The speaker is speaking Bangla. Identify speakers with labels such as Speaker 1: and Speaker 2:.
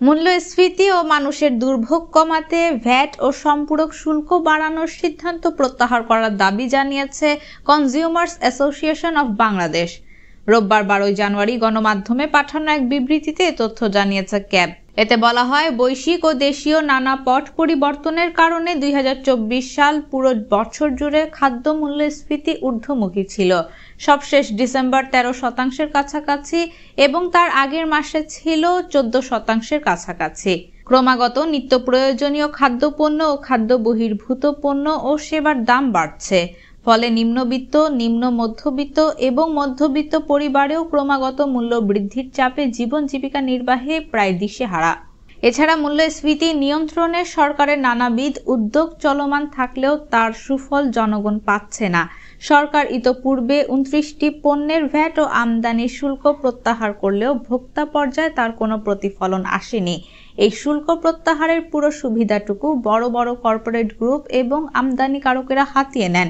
Speaker 1: মূল্যস্ফীতি ও মানুষের দুর্ভোগ কমাতে ভ্যাট ও সম্পূরক শুল্ক বাড়ানোর সিদ্ধান্ত প্রত্যাহার করার দাবি জানিয়েছে কনজিউমার্স অ্যাসোসিয়েশন অব বাংলাদেশ। রোববার 12 জানুয়ারি গণমাধ্যমে পাঠানো এক বিবৃতিতে এ তথ্য জানিয়েছে ক্যাব। এতে বলা হয়, বৈশ্বিক ও দেশীয় নানা পট পরিবর্তনের কারণে 2024 সাল পুরো বছর জুড়ে খাদ্য মূল্যস্ফীতি ঊর্ধ্বমুখী ছিল। সবশেষ ডিসেম্বর 13% কাছাকাছি এবং তার আগের মাসে ছিল 14% কাছাকাছি। ক্রমাগত নিত্য প্রয়োজনীয় খাদ্যপণ্য ও খাদ্য বহির্ভূত পণ্য ও সেবার দাম বাড়ছে। ফলে নিম্নবিত্ত, নিম্ন মধ্যবিত্ত এবং মধ্যবিত্ত পরিবারেও ক্রমাগত মূল্য বৃদ্ধির চাপে জীবন জীবিকা নির্বাহে প্রায় দিশেহারা। এছাড়া মূল্যস্ফীতি নিয়ন্ত্রণে সরকারের নানাবিধ উদ্যোগ চলমান থাকলেও তার সুফল জনগণ পাচ্ছে না। সরকার ইতোপূর্বে 29টি পণ্যের ভ্যাট ও আমদানি শুল্ক প্রত্যাহার করলেও ভোক্তা পর্যায়ে তার কোনো প্রতিফলন আসেনি। এই শুল্ক প্রত্যাহারের পুরো সুবিধাটুকু বড় বড় কর্পোরেট গ্রুপ এবং আমদানিকারকেরা হাতিয়ে নেন।